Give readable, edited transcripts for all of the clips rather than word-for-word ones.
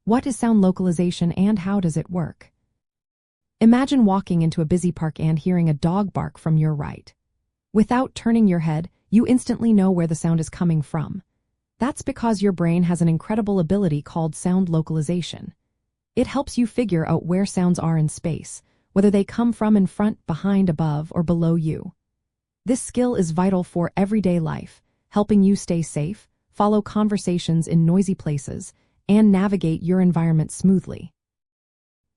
What is sound localization and how does it work? Imagine walking into a busy park and hearing a dog bark from your right. Without turning your head, you instantly know where the sound is coming from. That's because your brain has an incredible ability called sound localization. It helps you figure out where sounds are in space, whether they come from in front, behind, above, or below you. This skill is vital for everyday life, helping you stay safe, follow conversations in noisy places, and navigate your environment smoothly.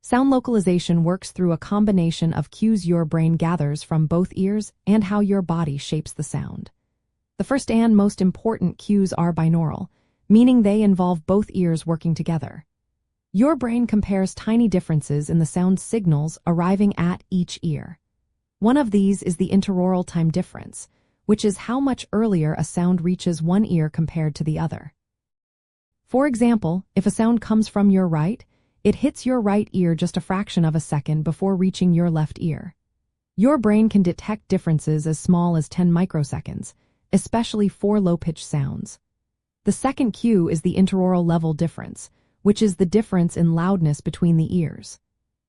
Sound localization works through a combination of cues your brain gathers from both ears and how your body shapes the sound. The first and most important cues are binaural, meaning they involve both ears working together. Your brain compares tiny differences in the sound signals arriving at each ear. One of these is the interaural time difference, which is how much earlier a sound reaches one ear compared to the other. For example, if a sound comes from your right, it hits your right ear just a fraction of a second before reaching your left ear. Your brain can detect differences as small as 10 microseconds, especially for low-pitched sounds. The second cue is the interaural level difference, which is the difference in loudness between the ears.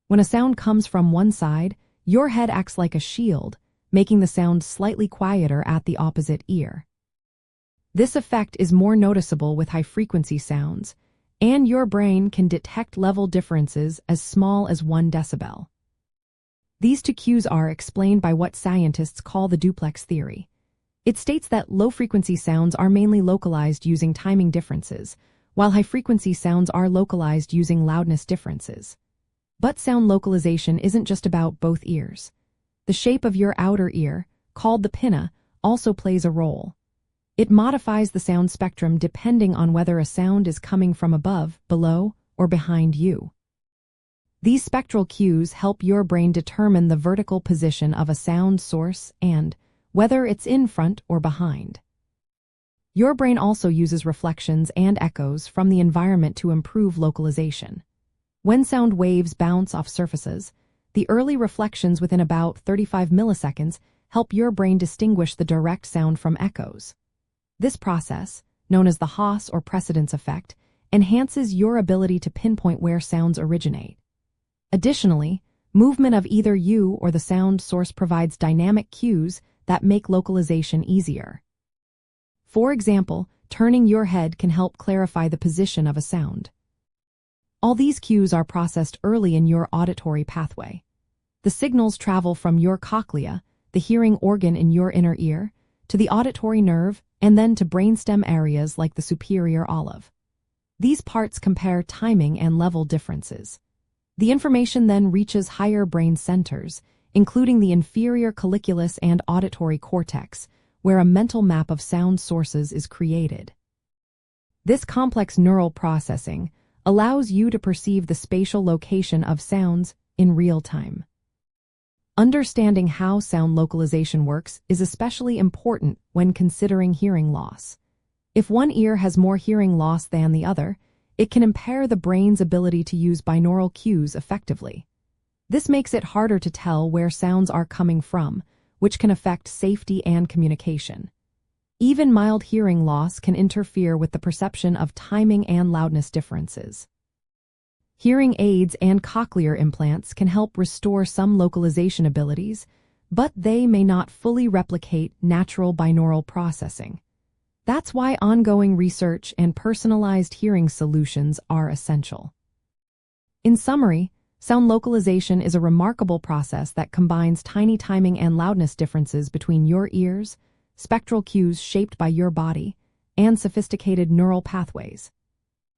When a sound comes from one side, your head acts like a shield, making the sound slightly quieter at the opposite ear. This effect is more noticeable with high-frequency sounds, and your brain can detect level differences as small as 1 decibel. These two cues are explained by what scientists call the duplex theory. It states that low-frequency sounds are mainly localized using timing differences, while high-frequency sounds are localized using loudness differences. But sound localization isn't just about both ears. The shape of your outer ear, called the pinna, also plays a role. It modifies the sound spectrum depending on whether a sound is coming from above, below, or behind you. These spectral cues help your brain determine the vertical position of a sound source and whether it's in front or behind. Your brain also uses reflections and echoes from the environment to improve localization. When sound waves bounce off surfaces, the early reflections within about 35 milliseconds help your brain distinguish the direct sound from echoes. This process, known as the Haas or precedence effect, enhances your ability to pinpoint where sounds originate. Additionally, movement of either you or the sound source provides dynamic cues that make localization easier. For example, turning your head can help clarify the position of a sound. All these cues are processed early in your auditory pathway. The signals travel from your cochlea, the hearing organ in your inner ear, to the auditory nerve, and then to brainstem areas like the superior olive. These parts compare timing and level differences. The information then reaches higher brain centers, including the inferior colliculus and auditory cortex, where a mental map of sound sources is created. This complex neural processing allows you to perceive the spatial location of sounds in real time. Understanding how sound localization works is especially important when considering hearing loss. If one ear has more hearing loss than the other, it can impair the brain's ability to use binaural cues effectively. This makes it harder to tell where sounds are coming from, which can affect safety and communication. Even mild hearing loss can interfere with the perception of timing and loudness differences. Hearing aids and cochlear implants can help restore some localization abilities, but they may not fully replicate natural binaural processing. That's why ongoing research and personalized hearing solutions are essential. In summary, sound localization is a remarkable process that combines tiny timing and loudness differences between your ears, spectral cues shaped by your body, and sophisticated neural pathways.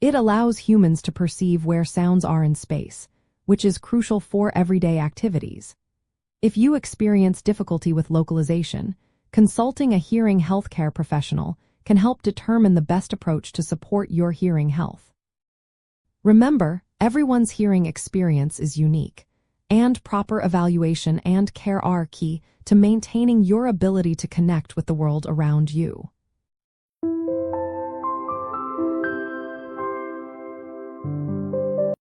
It allows humans to perceive where sounds are in space, which is crucial for everyday activities. If you experience difficulty with localization, consulting a hearing healthcare professional can help determine the best approach to support your hearing health. Remember, everyone's hearing experience is unique, and proper evaluation and care are key to maintaining your ability to connect with the world around you.